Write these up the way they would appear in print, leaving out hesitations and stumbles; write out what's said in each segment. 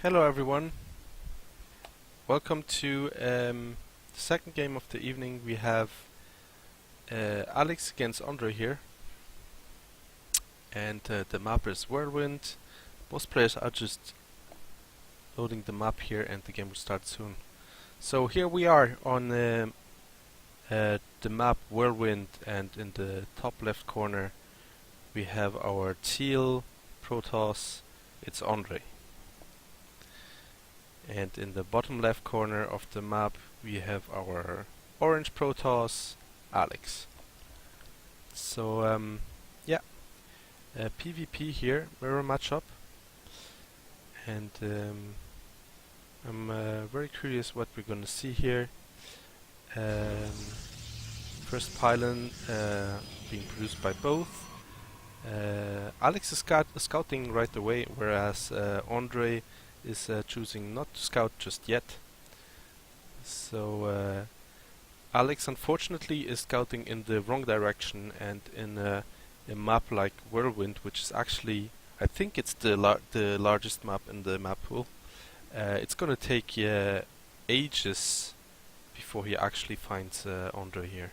Hello everyone, welcome to the second game of the evening. We have Alex against Ondrej here, and the map is Whirlwind. Most players are just loading the map here and the game will start soon. So here we are on the map Whirlwind, and in the top left corner we have our teal Protoss, it's Ondrej. And in the bottom left corner of the map we have our orange Protoss, Alex. So yeah, PvP here, mirror matchup, and I'm very curious what we're gonna see here. First pylon being produced by both. Alex is scouting right away, whereas Ondrej is choosing not to scout just yet. So Alex unfortunately is scouting in the wrong direction, and in a map like Whirlwind, which is actually, I think it's the largest map in the map pool. It's gonna take ages before he actually finds Ondrej here.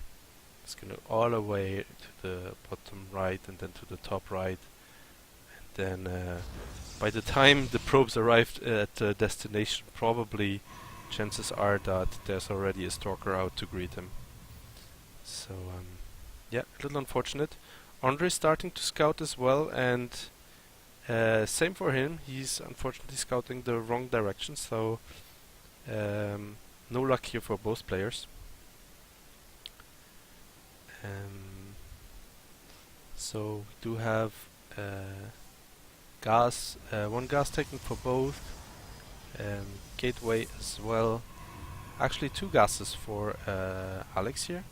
It's gonna all the way to the bottom right and then to the top right, and then by the time the probes arrived at the destination, probably chances are that there's already a stalker out to greet him. So yeah, a little unfortunate. Ondrej starting to scout as well, and same for him. He's unfortunately scouting the wrong direction, so no luck here for both players. So we do have gas, one gas taken for both, gateway as well. Actually two gases for Alex here,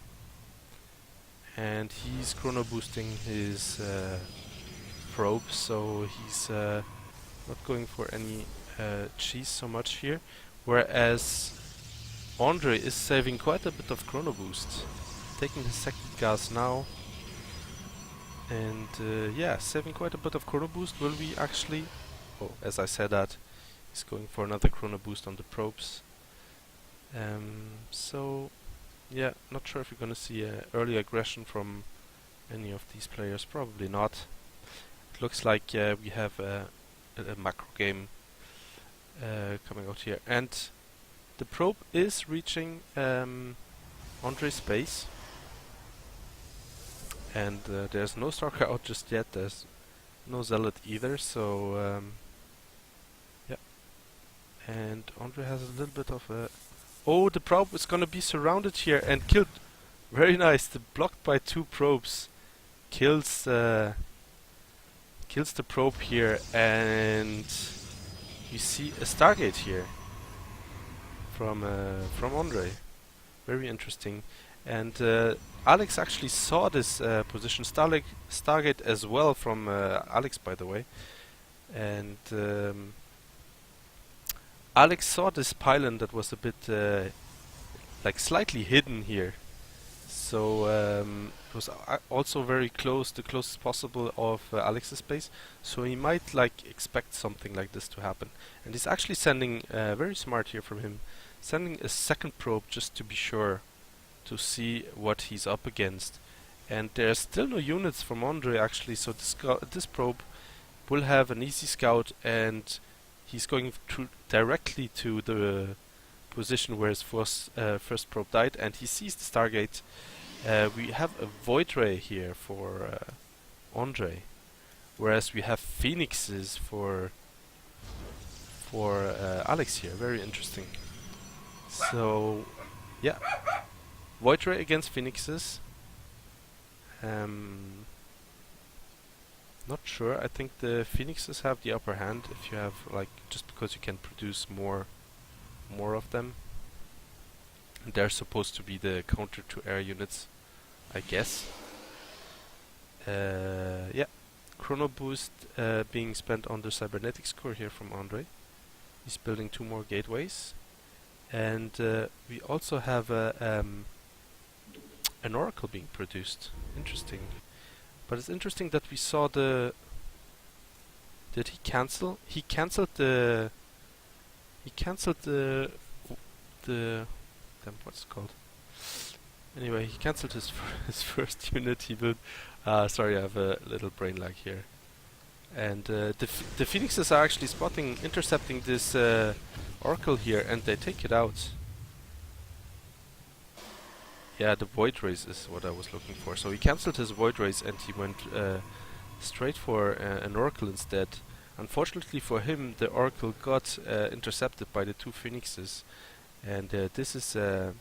and he's chrono boosting his probe, so he's not going for any cheese so much here, whereas Ondrej is saving quite a bit of chrono boost, taking his second gas now. And yeah, saving quite a bit of chrono boost. Will we actually... Oh, as I said that, he's going for another chrono boost on the probes. So, yeah, not sure if we're gonna see early aggression from any of these players. Probably not. It looks like we have a macro game coming out here. And the probe is reaching Ondrej's base. And there's no stalker out just yet, there's no zealot either, so yeah. And Ondrej has a little bit of a... Oh, the probe is gonna be surrounded here and killed. Very nice, blocked by two probes. Kills the probe here, and you see a Stargate here from Ondrej. Very interesting. And Alex actually saw this position, Stargate as well from Alex, by the way. And Alex saw this pylon that was a bit like slightly hidden here. So it was also very close, the closest possible of Alex's base. So he might like expect something like this to happen. And he's actually sending, very smart here from him, sending a second probe just to be sure, to see what he's up against. And there's still no units from Ondrej actually, so this probe will have an easy scout, and he's going directly to the position where his first probe died, and he sees the Stargate. We have a Void Ray here for Ondrej, whereas we have Phoenixes for Alex here. Very interesting. So yeah, Void Ray against Phoenixes. Not sure. I think the Phoenixes have the upper hand if you have, like, just because you can produce more of them. And they're supposed to be the counter to air units, I guess. Yeah, chrono boost being spent on the cybernetics core here from Ondrej. He's building 2 more gateways, and we also have an oracle being produced. Interesting. But it's interesting that we saw the... Did he cancel? He cancelled the he cancelled the damn, what's it called? Anyway, he cancelled his his first unit. He built. Sorry, I have a little brain lag here. And the phoenixes are actually intercepting this oracle here, and they take it out. Yeah, the void race is what I was looking for. So he cancelled his void race and he went straight for an oracle instead. Unfortunately for him, the oracle got intercepted by the two phoenixes, and this is a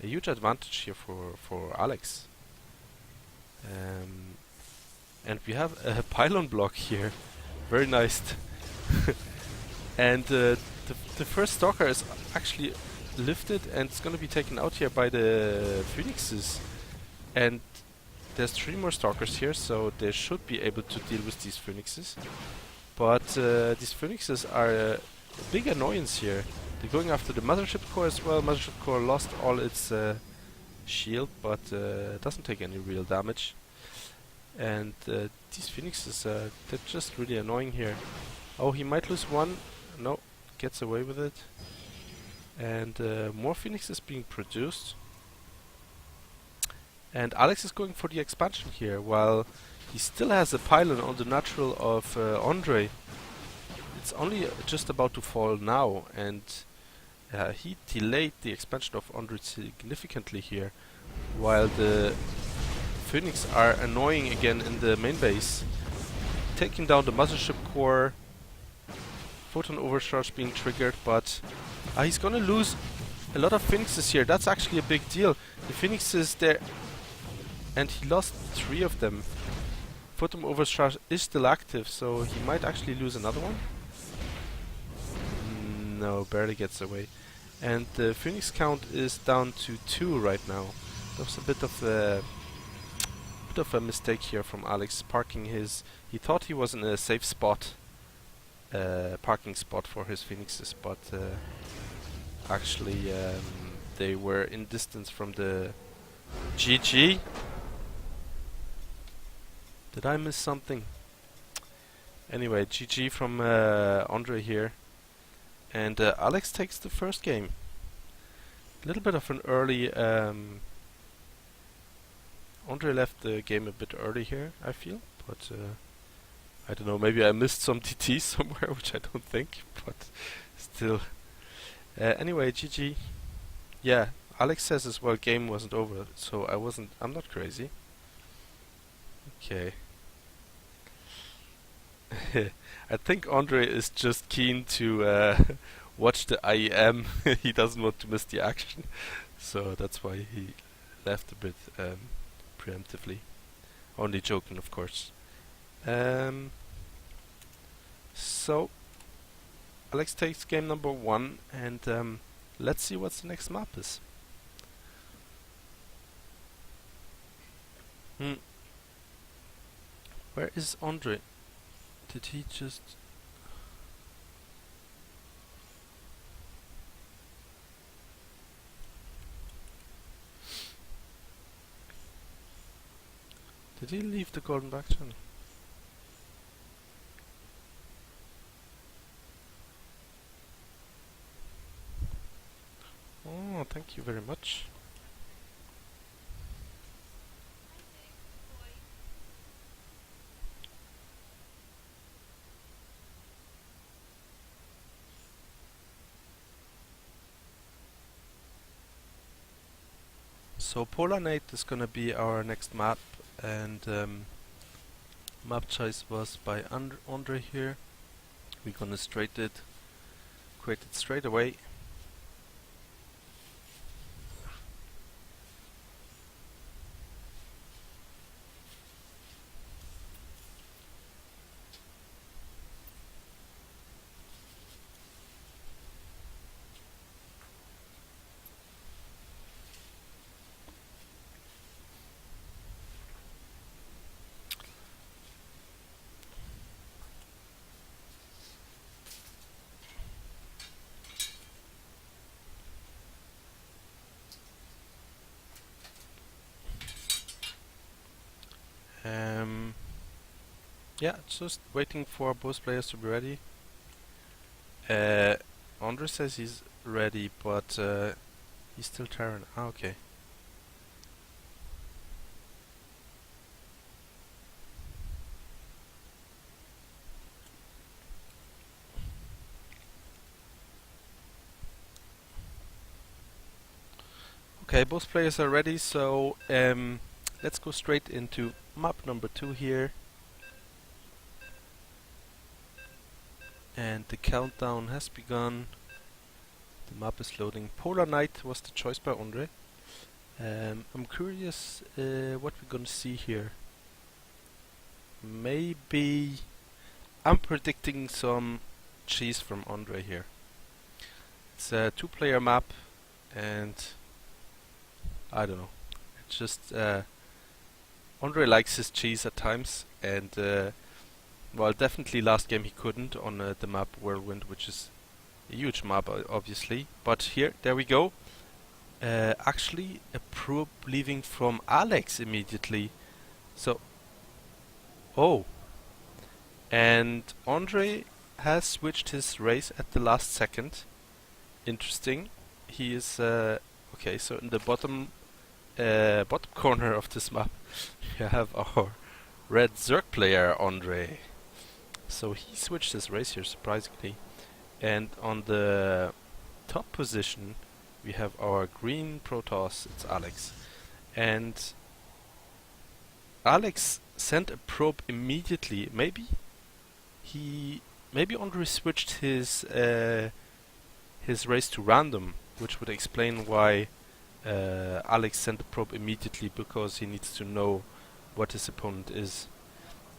huge advantage here for Alex. And we have a pylon block here, very nice. And the first stalker is actually lifted, and it's gonna be taken out here by the phoenixes. And there's 3 more stalkers here, so they should be able to deal with these phoenixes. But these phoenixes are a big annoyance here. They're going after the mothership core as well. Mothership core lost all its shield, but doesn't take any real damage. And these phoenixes, they're just really annoying here. Oh, he might lose one. No, gets away with it. And more phoenixes being produced. And Alex is going for the expansion here, while he still has a pylon on the natural of Ondrej. It's only just about to fall now, and he delayed the expansion of Ondrej significantly here, while the Phoenix are annoying again in the main base, taking down the mothership core. Photon overcharge being triggered, but he's gonna lose a lot of Phoenixes here. That's actually a big deal. The Phoenixes there, and he lost 3 of them. Photon overcharge is still active, so he might actually lose another one. No, barely gets away. And the Phoenix count is down to 2 right now. That was a bit of a mistake here from Alex, parking his... He thought he was in a safe spot, parking spot for his Phoenixes, but actually they were in distance from the GG. Did I miss something? Anyway, GG from Ondrej here. And Alex takes the first game. A little bit of an early... Ondrej left the game a bit early here, I feel. But I don't know, maybe I missed some TTs somewhere, which I don't think. But still. Anyway, GG. Yeah, Alex says as well game wasn't over, so I'm not crazy. Okay. I think Ondrej is just keen to watch the IEM. He doesn't want to miss the action, so that's why he left a bit preemptively. Only joking, of course. So Alex takes game number 1, and let's see what the next map is. Where is Ondrej? Did he just... Did he leave the golden back channel? Oh, thank you very much. So Polar Nate is gonna be our next map, and map choice was by Ondrej here. We're gonna create it straight away. Yeah, just waiting for both players to be ready. Ondrej says he's ready, but he's still Terran. Ah, okay. Okay, both players are ready, so let's go straight into map number 2 here. And the countdown has begun. The map is loading. Polar Night was the choice by Ondrej. I'm curious what we're gonna see here. Maybe I'm predicting some cheese from Ondrej here. It's a 2-player map, and I don't know. It's just Ondrej likes his cheese at times, and well, definitely last game he couldn't on the map Whirlwind, which is a huge map, obviously. But here, there we go. Actually, a probe leaving from Alex immediately. So, oh, and Ondrej has switched his race at the last second. Interesting. He is okay. So in the bottom corner of this map, you have our red Zerg player Ondrej. So he switched his race here, surprisingly. And on the top position, we have our green Protoss. It's Alex, and Alex sent a probe immediately. Maybe Ondrej switched his race to random, which would explain why Alex sent a probe immediately, because he needs to know what his opponent is.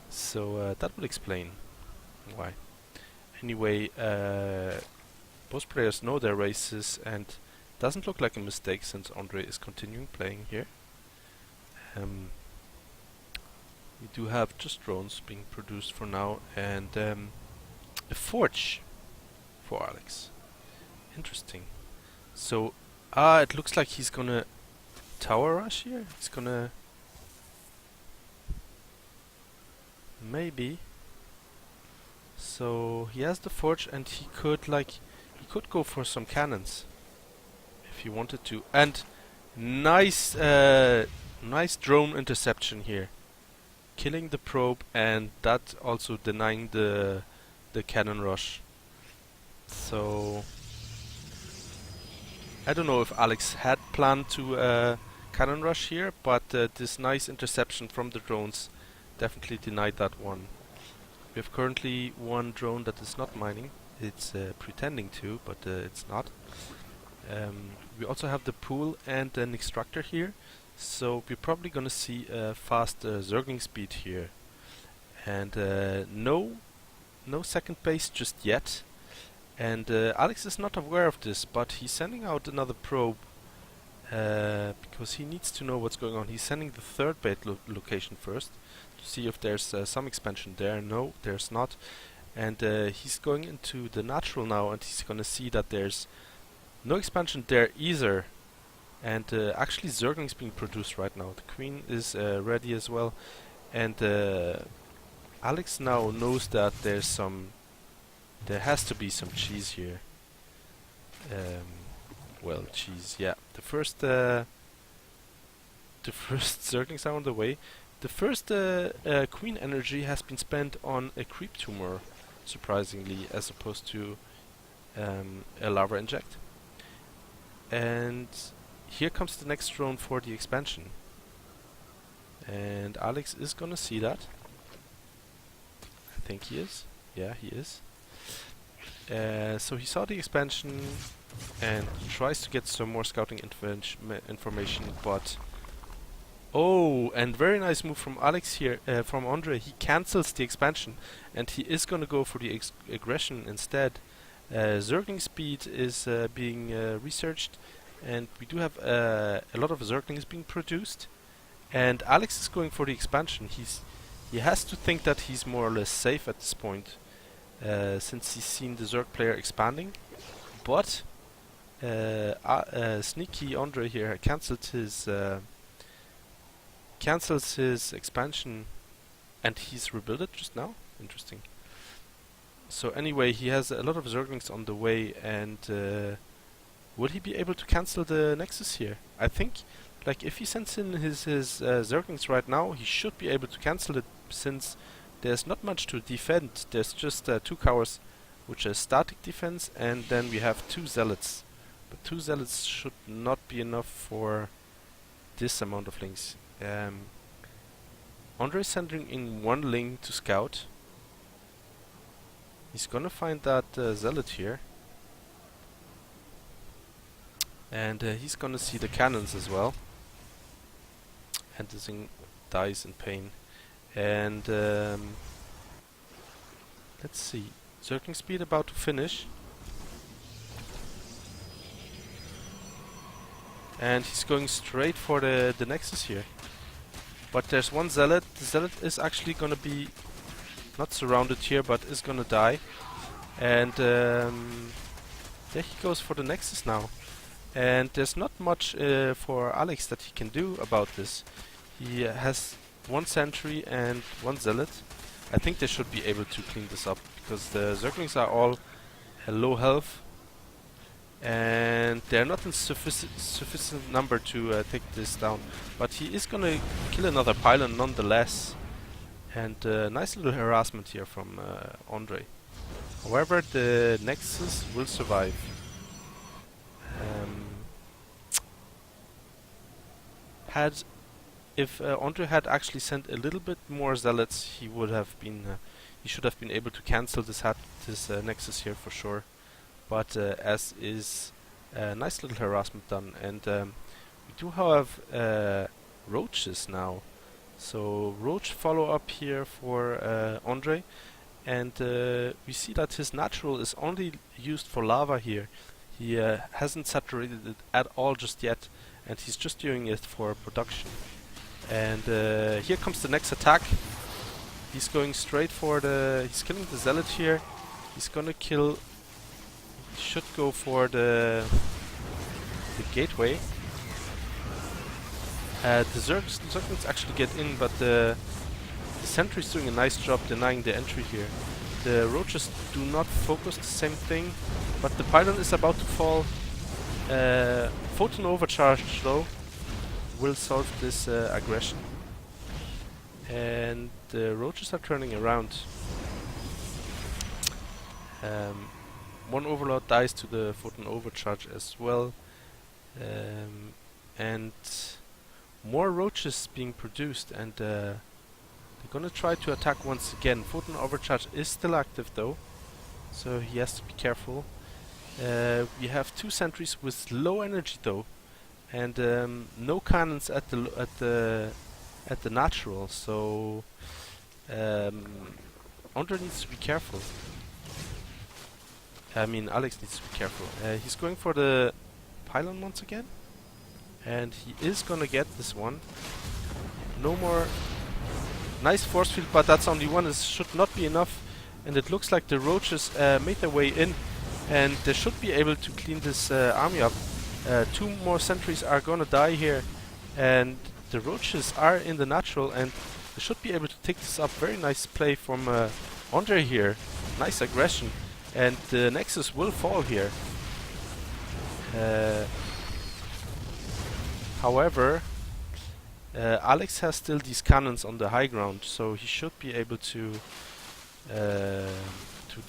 So that would explain why. Anyway, both players know their races, and doesn't look like a mistake since Ondrej is continuing playing here. We do have just drones being produced for now, and a forge for Alex. Interesting. So, it looks like he's gonna tower rush here. He's gonna maybe. So he has the forge, and he could go for some cannons if he wanted to. And nice drone interception here, killing the probe, and that also denying the cannon rush. So I don't know if Alex had planned to cannon rush here, but this nice interception from the drones definitely denied that one. We have currently one drone that is not mining. It's pretending to, but it's not. We also have the pool and an extractor here, so we're probably gonna see a fast zergling speed here. And no second base just yet. And Alex is not aware of this, but he's sending out another probe because he needs to know what's going on. He's sending the third bait location first to see if there's some expansion there. No, there's not. And he's going into the natural now, and he's gonna see that there's no expansion there either. And actually zergling's being produced right now. The queen is ready as well. And Alex now knows that there has to be some cheese here. Well, cheese, yeah. The first zerglings are on the way. The first queen energy has been spent on a creep tumor, surprisingly, as opposed to a lava inject. And here comes the next drone for the expansion. And Alex is gonna see that. I think he is. Yeah, he is. So he saw the expansion and tries to get some more scouting information, but oh, and very nice move from Alex here, from Ondrej. He cancels the expansion, and he is gonna go for the aggression instead. Zergling speed is being researched, and we do have a lot of zerglings being produced. And Alex is going for the expansion. He has to think that he's more or less safe at this point, since he's seen the Zerg player expanding. But sneaky Ondrej here cancels his expansion, and he's rebuilt it just now. Interesting. So anyway, he has a lot of Zerglings on the way, and will he be able to cancel the Nexus here? I think, like, if he sends in his Zerglings right now, he should be able to cancel it, since there's not much to defend. There's just 2 Cowards, which is static defense, and then we have 2 Zealots. But 2 Zealots should not be enough for this amount of links. Ondrej is sending in 1 link to scout. He's gonna find that Zealot here. And he's gonna see the cannons as well. And the thing dies in pain. And let's see. Zergling speed about to finish. And he's going straight for the Nexus here. But there's 1 Zealot. The Zealot is actually gonna be not surrounded here, but is gonna die. And there he goes for the Nexus now. And there's not much for Alex that he can do about this. He has 1 sentry and 1 Zealot. I think they should be able to clean this up, because the Zerglings are all low health. And they're not in sufficient number to take this down. But he is gonna kill another pylon nonetheless. And nice little harassment here from Ondrej. However, the Nexus will survive. If Ondrej had actually sent a little bit more Zealots, he would have been, he should have been able to cancel this Nexus here for sure. But as is a nice little harassment done, and we do have roaches now. So roach follow up here for Ondrej, and we see that his natural is only used for lava here. He hasn't saturated it at all just yet, and he's just doing it for production. And here comes the next attack. He's going straight for he's killing the Zealot here. He's gonna kill. He should go for the gateway. The Zerglings actually get in, but the sentry's doing a nice job denying the entry here. The roaches do not focus the same thing, but the pylon is about to fall. Photon overcharge though will solve this aggression. And the roaches are turning around. 1 overlord dies to the photon overcharge as well. And more roaches being produced, and they're gonna try to attack once again. Photon overcharge is still active though, so he has to be careful. We have 2 sentries with low energy though, and no cannons at the natural. So Ondrej needs to be careful. I mean, Alex needs to be careful. He's going for the pylon once again, and he is gonna get this one. No more. Nice force field, but that's only 1. It should not be enough, and it looks like the roaches made their way in, and they should be able to clean this army up. 2 more sentries are gonna die here, and the roaches are in the natural, and they should be able to take this up. Very nice play from Ondrej here. Nice aggression, and the Nexus will fall here. However, Alex has still these cannons on the high ground, so he should be able to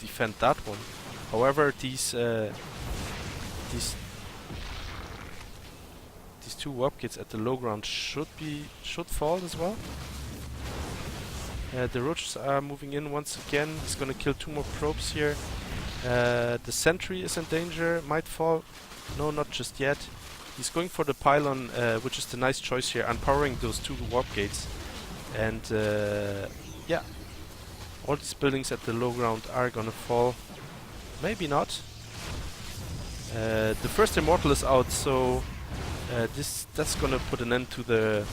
defend that one. However, these 2 warp gates at the low ground should fall as well. The roaches are moving in once again. He's gonna kill 2 more probes here. The sentry is in danger, might fall. No, not just yet. He's going for the pylon, which is the nice choice here, unpowering those 2 warp gates. And yeah, all these buildings at the low ground are gonna fall. Maybe not. The first immortal is out, so that's gonna put an end to the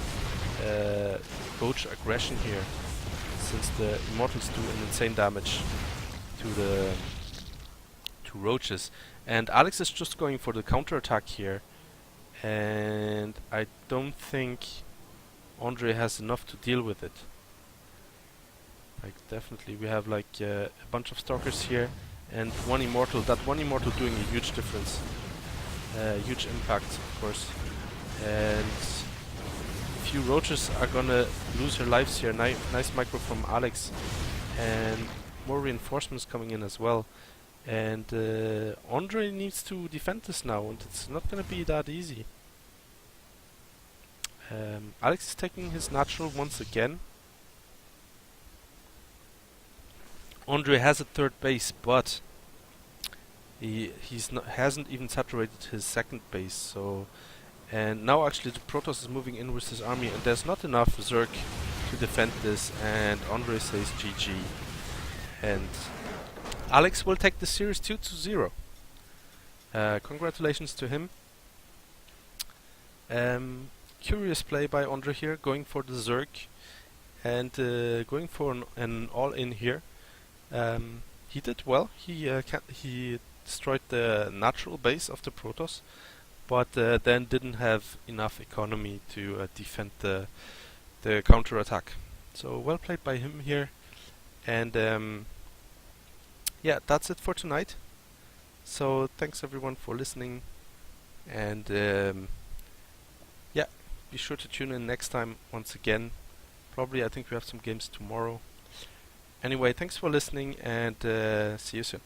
roach aggression here, since the immortals do an insane damage to roaches. And Alex is just going for the counterattack here, and I don't think Ondrej has enough to deal with it. Like definitely, we have like a bunch of stalkers here, and one immortal. That one immortal doing a huge difference, huge impact, of course. And few roaches are gonna lose their lives here. Nice micro from Alex, and more reinforcements coming in as well. And Ondrej needs to defend this now, and it's not gonna be that easy. Alex is taking his natural once again. Ondrej has a third base, but hasn't even saturated his second base. So, and now actually the Protoss is moving in with his army, and there's not enough Zerg to defend this. And Ondrej says GG, and Alex will take the series 2-0. Congratulations to him. Curious play by Ondrej here, going for the Zerg and going for an all-in here. He did well. He destroyed the natural base of the Protoss, but then didn't have enough economy to defend the counter-attack. So well played by him here. And yeah, that's it for tonight. So thanks everyone for listening, and yeah, be sure to tune in next time once again. Probably I think we have some games tomorrow. Anyway, thanks for listening, and see you soon.